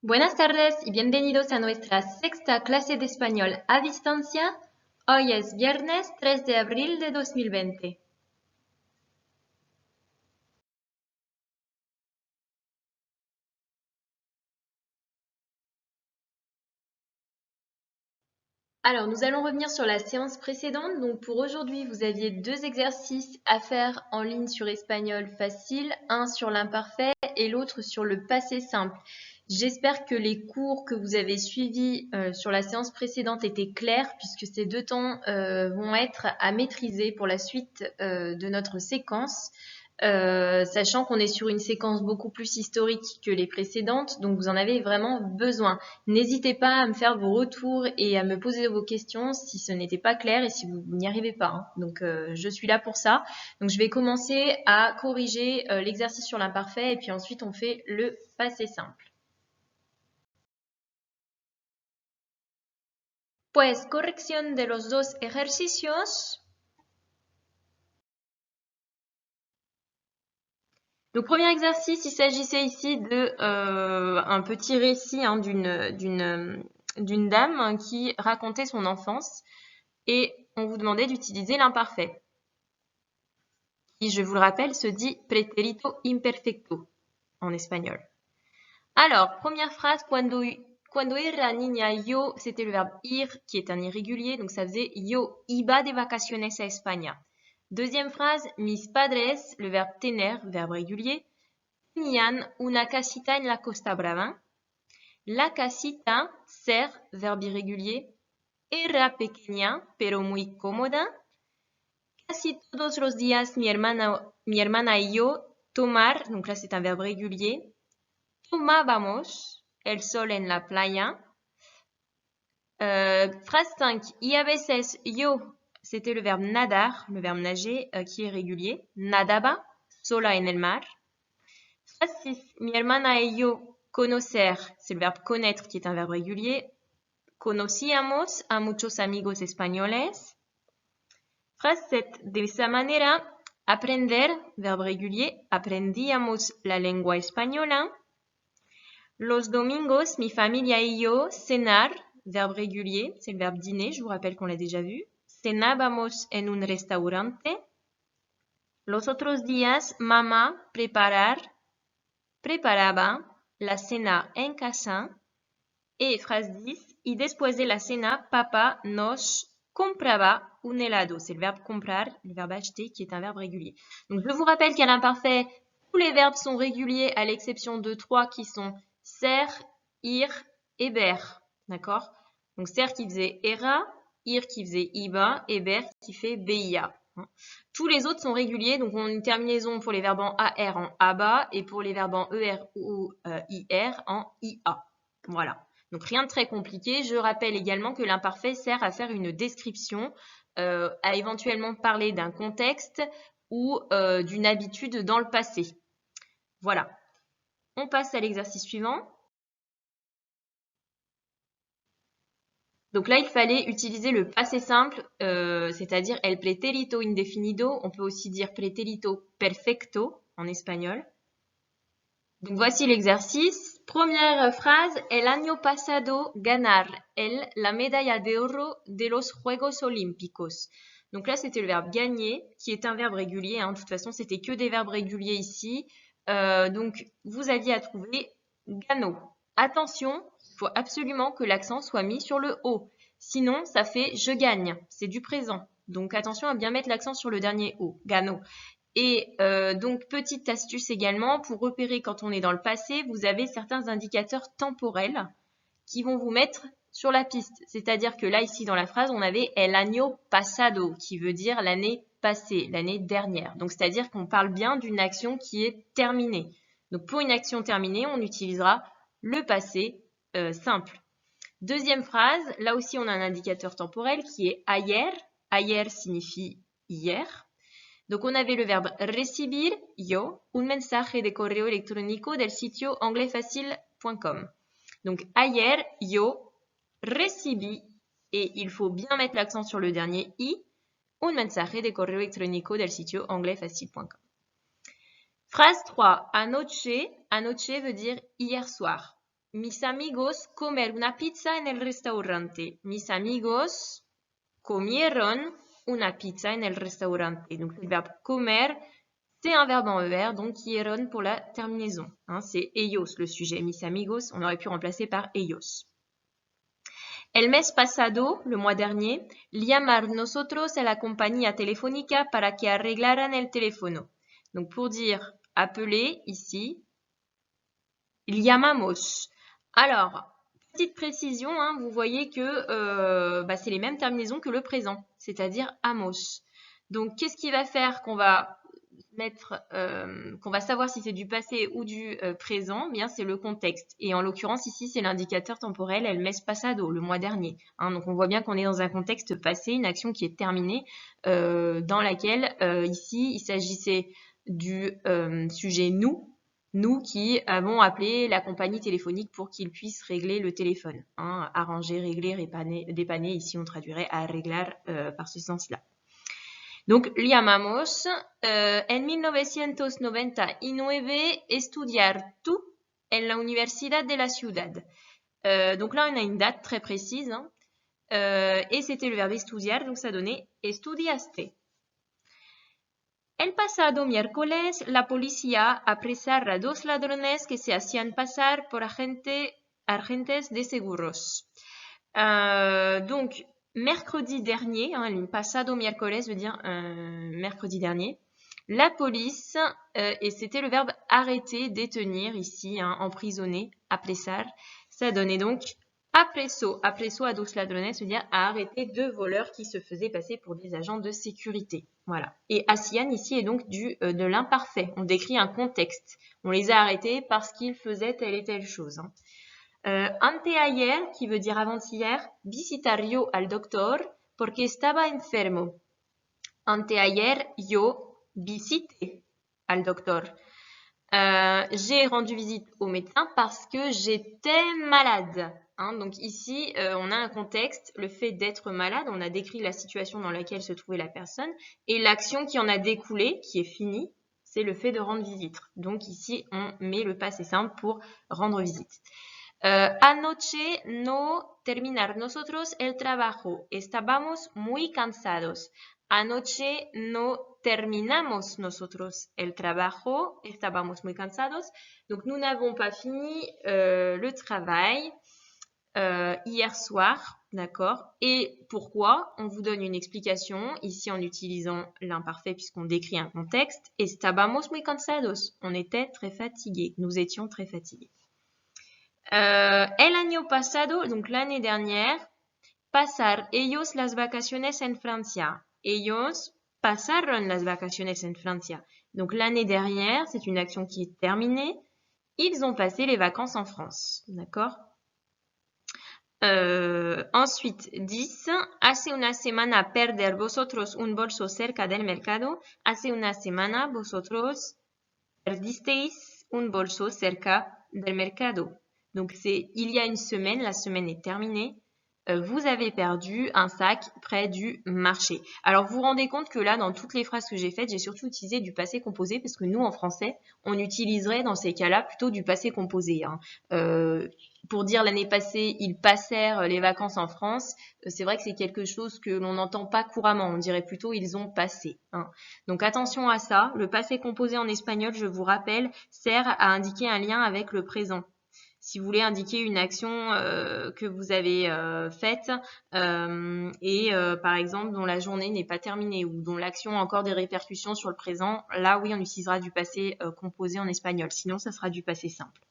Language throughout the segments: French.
Buenas tardes y bienvenidos a nuestra sexta clase de español a distancia. Hoy es viernes 3 de abril de 2020. Alors, nous allons revenir sur la séance précédente. Donc, pour aujourd'hui, vous aviez 2 exercices à faire en ligne sur espagnol facile, un sur l'imparfait et l'autre sur le passé simple. J'espère que les cours que vous avez suivis sur la séance précédente étaient clairs puisque ces 2 temps vont être à maîtriser pour la suite de notre séquence. Sachant qu'on est sur une séquence beaucoup plus historique que les précédentes, donc vous en avez vraiment besoin. N'hésitez pas à me faire vos retours et à me poser vos questions si ce n'était pas clair et si vous n'y arrivez pas, hein. Donc je suis là pour ça. Donc je vais commencer à corriger l'exercice sur l'imparfait et puis ensuite on fait le passé simple. Pues corrección de los dos ejercicios. Donc, premier exercice, il s'agissait ici de un petit récit hein, d'une dame qui racontait son enfance et on vous demandait d'utiliser l'imparfait, qui, je vous le rappelle, se dit pretérito imperfecto en espagnol. Alors, première phrase, cuando era niña yo, c'était le verbe ir qui est un irrégulier, donc ça faisait yo iba de vacaciones a España. Deuxième phrase, mis padres, le verbe tener, verbe régulier, tenían una casita en la Costa Brava. La casita, ser, verbe irrégulier, era pequeña pero muy cómoda. Casi todos los días mi hermana y yo tomar, donc là c'est un verbe régulier, tomábamos el sol en la playa. Phrase 5, y a veces yo, c'était le verbe nadar, le verbe nager qui est régulier, nadaba sola en el mar. Phrase 6, mi hermana y yo conocer, c'est le verbe connaître qui est un verbe régulier. Conocíamos a muchos amigos españoles. Phrase 7, de esa manera, aprender, verbe régulier, aprendíamos la lengua española. Los domingos, mi familia y yo cenar, verbe régulier, c'est le verbe dîner, je vous rappelle qu'on l'a déjà vu. Cenábamos en un restaurante. Los otros días, mamá preparaba la cena en casa. Et phrase 10, y después de la cena, papa nos compraba un helado. C'est le verbe comprar, le verbe acheter, qui est un verbe régulier. Donc, je vous rappelle qu'à l'imparfait, tous les verbes sont réguliers à l'exception de 3 qui sont ser, ir et ber. D'accord? Donc, ser qui faisait era, ir qui faisait iba et ber qui fait beia. Tous les autres sont réguliers, donc on a une terminaison pour les verbes en AR en ABA et pour les verbes en ER ou IR en IA. Voilà. Donc rien de très compliqué. Je rappelle également que l'imparfait sert à faire une description, à éventuellement parler d'un contexte ou d'une habitude dans le passé. Voilà. On passe à l'exercice suivant. Donc là, il fallait utiliser le passé simple, c'est-à-dire el pretérito indefinido. On peut aussi dire pretérito perfecto en espagnol. Donc voici l'exercice. Première phrase, el año pasado ganar el la medalla de oro de los Juegos Olímpicos. Donc là, c'était le verbe gagner, qui est un verbe régulier. Hein. De toute façon, c'était que des verbes réguliers ici. Donc, vous aviez à trouver gano. Attention, il faut absolument que l'accent soit mis sur le O. Sinon, ça fait je gagne. C'est du présent. Donc, attention à bien mettre l'accent sur le dernier O. Gano. Et donc, petite astuce également, pour repérer quand on est dans le passé, vous avez certains indicateurs temporels qui vont vous mettre sur la piste. C'est-à-dire que là, ici, dans la phrase, on avait el año pasado, qui veut dire l'année passée, l'année dernière. Donc, c'est-à-dire qu'on parle bien d'une action qui est terminée. Donc, pour une action terminée, on utilisera le passé simple. Deuxième phrase, là aussi, on a un indicateur temporel qui est ayer. Ayer signifie hier. Donc, on avait le verbe recibir, yo, un mensaje de correo electrónico del sitio anglaispacile.com. Donc, ayer, yo, recibí, et il faut bien mettre l'accent sur le dernier i, un mensaje de correo electrónico del sitio anglaispacile.com. Phrase 3, anoche. Anoche veut dire hier soir. mis amigos comer una pizza en el restaurante. Mis amigos comieron una pizza en el restaurante. Donc le verbe comer, c'est un verbe en ER, donc hieron pour la terminaison. Hein, c'est ellos le sujet. Mis amigos, on aurait pu remplacer par ellos. El mes pasado, le mois dernier, llamar nosotros a la compañía telefónica para que arreglaran el teléfono. Donc pour dire appeler ici, llamamos. Alors, petite précision, hein, vous voyez que c'est les mêmes terminaisons que le présent, c'est-à-dire amos. Donc, qu'est-ce qui va faire qu'on va qu'on va savoir si c'est du passé ou du présent? Bien, c'est le contexte. Et en l'occurrence, ici, c'est l'indicateur temporel el mes pasado, le mois dernier. Hein, donc, on voit bien qu'on est dans un contexte passé, une action qui est terminée, dans laquelle, ici, il s'agissait du sujet nous qui avons appelé la compagnie téléphonique pour qu'ils puissent régler le téléphone. Hein, arranger, régler, dépanner, ici on traduirait arreglar par ce sens-là. Donc, llamamos en 1999 estudiar tú en la Universidad de la Ciudad. Donc là, on a une date très précise. Hein, et c'était le verbe estudiar, donc ça donnait estudiaste. El pasado miércoles, la policía apresara a 2 ladrones que se hacían pasar por agentes de seguros. Donc, mercredi dernier, hein, el pasado miércoles veut dire mercredi dernier, la police, et c'était le verbe arrêter, détenir ici, hein, emprisonner, apresar, ça donnait donc apreso a 2 ladrones, veut dire à arrêter 2 voleurs qui se faisaient passer pour des agents de sécurité. Voilà. Et hacían ici est donc de l'imparfait. On décrit un contexte. On les a arrêtés parce qu'ils faisaient telle et telle chose. Hein. Anteayer, qui veut dire avant-hier, visitar yo al doctor porque estaba enfermo. Anteayer yo visité al doctor. J'ai rendu visite au médecin parce que j'étais malade. Hein, donc ici, on a un contexte, le fait d'être malade, on a décrit la situation dans laquelle se trouvait la personne, et l'action qui en a découlé, qui est finie, c'est le fait de rendre visite. Donc ici, on met le passé simple pour rendre visite. Anoche no terminar nosotros el trabajo. Estábamos muy cansados. Anoche no terminamos nosotros el trabajo. Estábamos muy cansados. Donc, nous n'avons pas fini le travail hier soir. D'accord? Et pourquoi? On vous donne une explication, ici en utilisant l'imparfait puisqu'on décrit un contexte. Estábamos muy cansados. On était très fatigués. Nous étions très fatigués. El año pasado, donc l'année dernière, pasar ellos las vacaciones en Francia. Ellos pasaron las vacaciones en Francia. Donc l'année dernière, c'est une action qui est terminée. Ils ont passé les vacances en France. D'accord? Ensuite, 10. Hace una semana perder vosotros un bolso cerca del mercado. Hace una semana vosotros perdisteis un bolso cerca del mercado. Donc, c'est il y a une semaine, la semaine est terminée, vous avez perdu un sac près du marché. Alors, vous vous rendez compte que là, dans toutes les phrases que j'ai faites, j'ai surtout utilisé du passé composé parce que nous, en français, on utiliserait dans ces cas-là plutôt du passé composé. Hein. Pour dire l'année passée, ils passèrent les vacances en France, c'est vrai que c'est quelque chose que l'on n'entend pas couramment. On dirait plutôt ils ont passé. Hein. Donc, attention à ça. Le passé composé en espagnol, je vous rappelle, sert à indiquer un lien avec le présent. Si vous voulez indiquer une action que vous avez faite et par exemple dont la journée n'est pas terminée ou dont l'action a encore des répercussions sur le présent, là oui on utilisera du passé composé en espagnol, sinon ça sera du passé simple.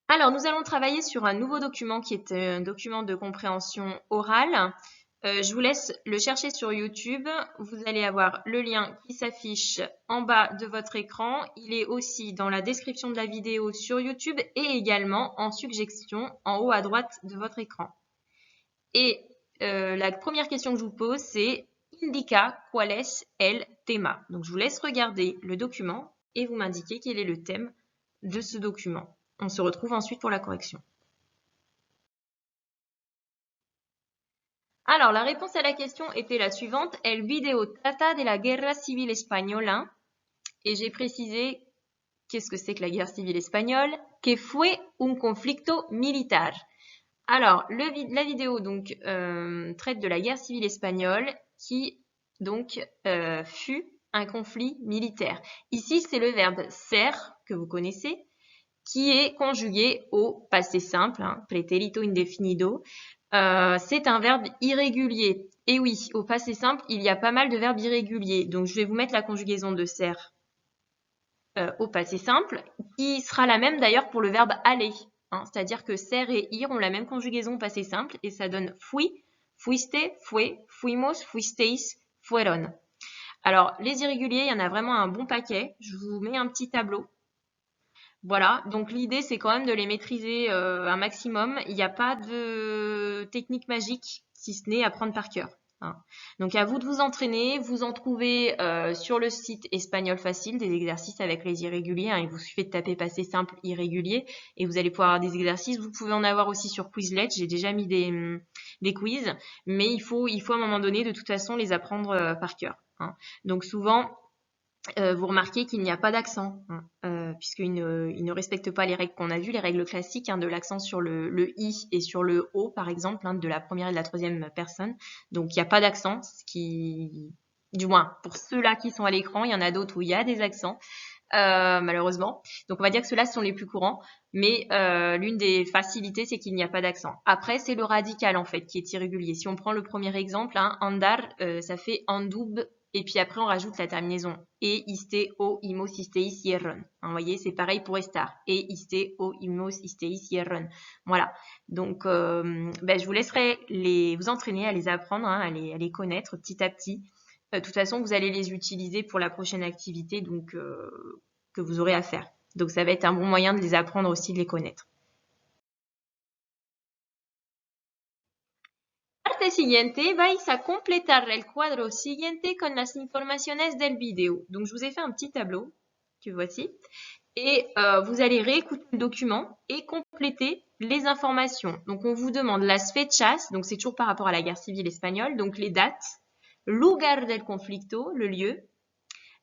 Alors nous allons travailler sur un nouveau document qui est un document de compréhension orale. Je vous laisse le chercher sur YouTube. Vous allez avoir le lien qui s'affiche en bas de votre écran. Il est aussi dans la description de la vidéo sur YouTube et également en suggestion en haut à droite de votre écran. Et la première question que je vous pose, c'est Indica cuál es el tema. Donc je vous laisse regarder le document et vous m'indiquer quel est le thème de ce document. On se retrouve ensuite pour la correction. Alors, la réponse à la question était la suivante. El video trata de la guerra civil española. Et j'ai précisé qu'est-ce que c'est que la guerre civile espagnole, que fue un conflicto militar. Alors, la vidéo donc traite de la guerre civile espagnole qui donc fut un conflit militaire. Ici, c'est le verbe ser que vous connaissez qui est conjugué au passé simple, hein, pretérito indefinido. C'est un verbe irrégulier. Et oui, au passé simple, il y a pas mal de verbes irréguliers. Donc, je vais vous mettre la conjugaison de ser au passé simple, qui sera la même d'ailleurs pour le verbe aller. Hein, c'est-à-dire que ser et ir ont la même conjugaison au passé simple et ça donne fui, fuiste, fue, fuimos, fuisteis, fueron. Alors, les irréguliers, il y en a vraiment un bon paquet. Je vous mets un petit tableau. Voilà, donc l'idée c'est quand même de les maîtriser un maximum. Il n'y a pas de technique magique si ce n'est apprendre par cœur. Hein. Donc à vous de vous entraîner, vous en trouvez sur le site Espagnol Facile des exercices avec les irréguliers. Hein. Il vous suffit de taper passé simple irrégulier et vous allez pouvoir avoir des exercices. Vous pouvez en avoir aussi sur Quizlet. J'ai déjà mis des quiz, mais il faut à un moment donné de toute façon les apprendre par cœur. Hein. Donc souvent vous remarquez qu'il n'y a pas d'accent, hein, puisqu'il ne respecte pas les règles qu'on a vues, les règles classiques hein, de l'accent sur le i et sur le o, par exemple, hein, de la première et de la troisième personne. Donc, il n'y a pas d'accent, ce qui, du moins, pour ceux-là qui sont à l'écran, il y en a d'autres où il y a des accents, malheureusement. Donc, on va dire que ceux-là sont les plus courants, mais l'une des facilités, c'est qu'il n'y a pas d'accent. Après, c'est le radical, en fait, qui est irrégulier. Si on prend le premier exemple, hein, andar, ça fait andub, et puis après, on rajoute la terminaison e, iste, o, imos, isteis, hierron. Vous voyez, c'est pareil pour estar. E, iste, o, imos, isteis, hierron. Voilà. Donc, je vous laisserai vous entraîner à les apprendre, hein, à les connaître petit à petit. De toute façon, vous allez les utiliser pour la prochaine activité donc, que vous aurez à faire. Donc, ça va être un bon moyen de les apprendre aussi, de les connaître. Parte siguiente, vais a completar el cuadro siguiente con las informaciones del video. Donc, je vous ai fait un petit tableau, que voici, et vous allez réécouter le document et compléter les informations. Donc, on vous demande las fechas, donc c'est toujours par rapport à la guerre civile espagnole, donc les dates, lugar del conflicto, le lieu,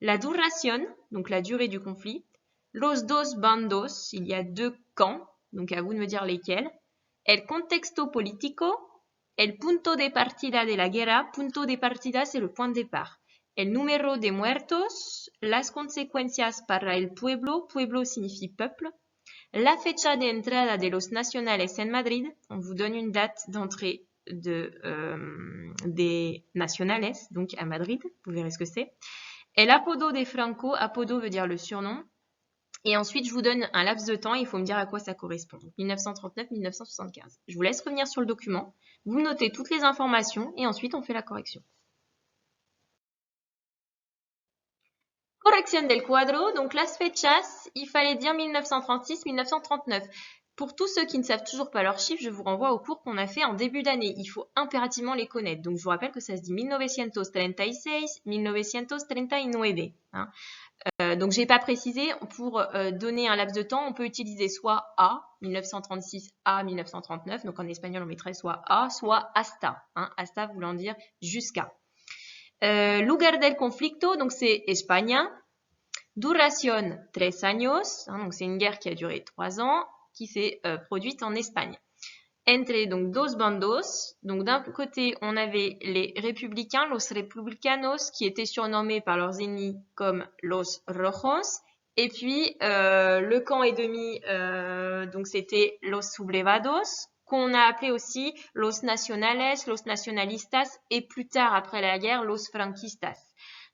la duración, donc la durée du conflit, los dos bandos, il y a deux camps, donc à vous de me dire lesquels, el contexto político, el punto de partida de la guerra, punto de partida c'est le point de départ. El número de muertos, las consecuencias para el pueblo, pueblo signifie peuple. La fecha de entrada de los nacionales en Madrid, on vous donne une date d'entrée des nacionales, donc à Madrid, vous verrez ce que c'est. El apodo de Franco, apodo veut dire le surnom. Et ensuite, je vous donne un laps de temps et il faut me dire à quoi ça correspond. 1939-1975. Je vous laisse revenir sur le document. Vous notez toutes les informations et ensuite on fait la correction. Correction del cuadro. Donc, las fechas, il fallait dire 1936-1939. Pour tous ceux qui ne savent toujours pas leurs chiffres, je vous renvoie au cours qu'on a fait en début d'année. Il faut impérativement les connaître. Donc, je vous rappelle que ça se dit 1936, 1939. Hein. Donc, j'ai pas précisé, pour donner un laps de temps, on peut utiliser soit A, 1936 à 1939. Donc, en espagnol, on mettrait soit A, soit hasta. Hein, hasta voulant dire jusqu'à. Lugar del conflicto, donc c'est Espagne. Duración, 3 años. Hein, donc, c'est une guerre qui a duré 3 ans, qui s'est produite en Espagne. Entre donc dos bandos, donc d'un côté on avait les républicains, los republicanos, qui étaient surnommés par leurs ennemis comme los rojos, et puis le camp ennemi, donc c'était los sublevados, qu'on a appelé aussi los nacionales, los nacionalistas, et plus tard après la guerre los franquistas.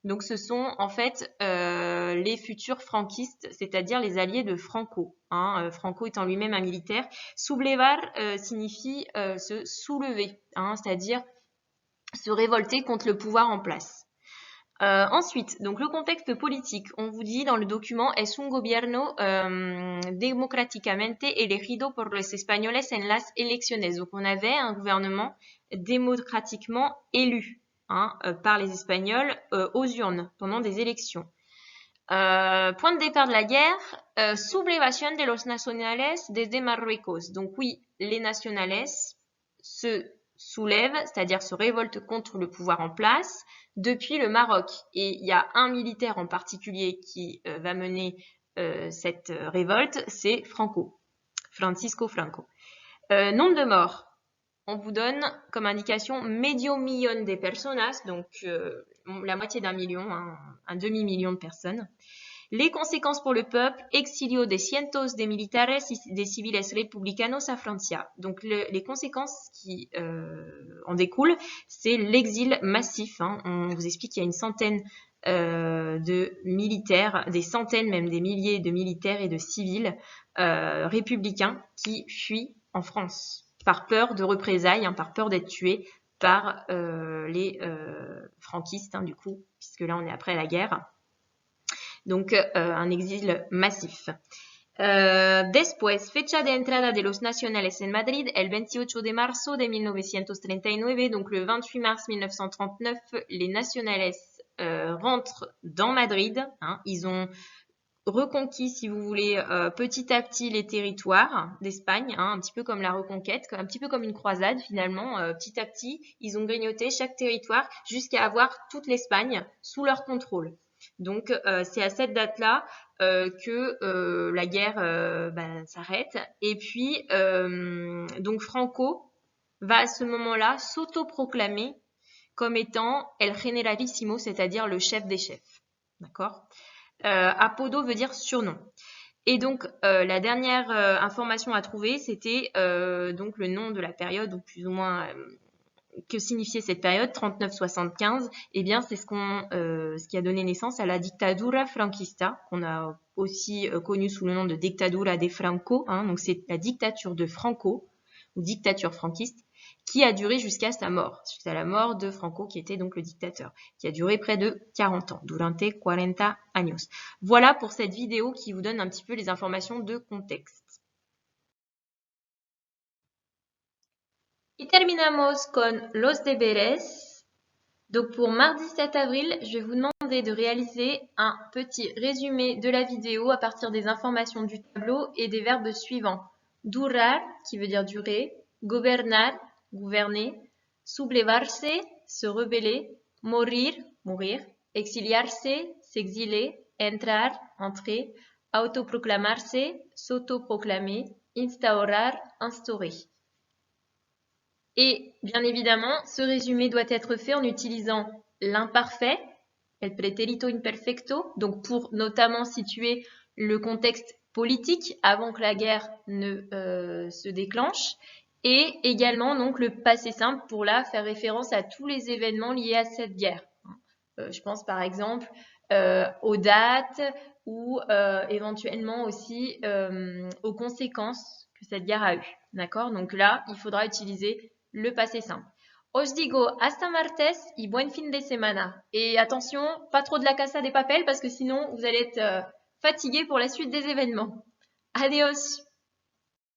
Donc ce sont en fait les futurs franquistes, c'est-à-dire les alliés de Franco. Hein, Franco étant lui-même un militaire. Sublevar signifie se soulever, hein, c'est-à-dire se révolter contre le pouvoir en place. Ensuite, donc le contexte politique, on vous dit dans le document es un gobierno democráticamente elegido por los españoles en las elecciones. Donc on avait un gouvernement démocratiquement élu. Hein, par les Espagnols aux urnes pendant des élections. Point de départ de la guerre, sublevación de los nacionales desde Marruecos. Donc oui, les nacionales se soulèvent, c'est-à-dire se révoltent contre le pouvoir en place depuis le Maroc. Et il y a un militaire en particulier qui va mener cette révolte, c'est Francisco Franco. Nombre de morts. On vous donne comme indication medio millón de personas, donc la moitié d'un million, un demi-million de personnes. Les conséquences pour le peuple, exilio de cientos de militares y de civiles republicanos a Francia. Donc les conséquences qui en découlent, c'est l'exil massif. On vous explique qu'il y a une centaine de militaires, des centaines même des milliers de militaires et de civils républicains qui fuient en France par peur de représailles, par peur d'être tués par les franquistes, du coup, puisque là on est après la guerre. Donc un exil massif. Después, fecha de entrada de los nacionales en Madrid, el 28 de marzo de 1939, donc le 28 mars 1939, les nationales rentrent dans Madrid. Ils ont reconquis, si vous voulez, petit à petit les territoires d'Espagne, un petit peu comme la reconquête, un petit peu comme une croisade finalement. Petit à petit, ils ont grignoté chaque territoire jusqu'à avoir toute l'Espagne sous leur contrôle. Donc c'est à cette date-là que la guerre s'arrête. Et puis donc Franco va à ce moment-là s'autoproclamer comme étant el generalissimo, c'est-à-dire le chef des chefs. D'accord ? Apodo veut dire surnom. Et donc la dernière information à trouver, c'était donc le nom de la période, ou plus ou moins que signifiait cette période, 39-75. Eh bien, c'est ce qui a donné naissance à la dictadura franquista, qu'on a aussi connue sous le nom de dictadura de Franco. Donc c'est la dictature de Franco, ou dictature franquiste, qui a duré jusqu'à sa mort, jusqu'à la mort de Franco, qui était donc le dictateur, qui a duré près de 40 ans, durante 40 años. Voilà pour cette vidéo qui vous donne un petit peu les informations de contexte. Y terminamos con los deberes. Donc pour mardi 7 avril, je vais vous demander de réaliser un petit résumé de la vidéo à partir des informations du tableau et des verbes suivants. Durar, qui veut dire durer, gobernar, gouverner, sublevarse, se rebeller, morir, mourir, exiliarse, s'exiler, entrar, entrer, autoproclamarse, s'autoproclamer, instaurar, instaurer. Et bien évidemment, ce résumé doit être fait en utilisant l'imparfait, el pretérito imperfecto, donc pour notamment situer le contexte politique avant que la guerre ne se déclenche, et également donc le passé simple pour là faire référence à tous les événements liés à cette guerre. Je pense par exemple aux dates ou éventuellement aussi aux conséquences que cette guerre a eues. D'accord ? Donc là, il faudra utiliser le passé simple. Os digo hasta martes y buen fin de semana. Et attention, pas trop de la casa de papel parce que sinon vous allez être fatigué pour la suite des événements. Adios!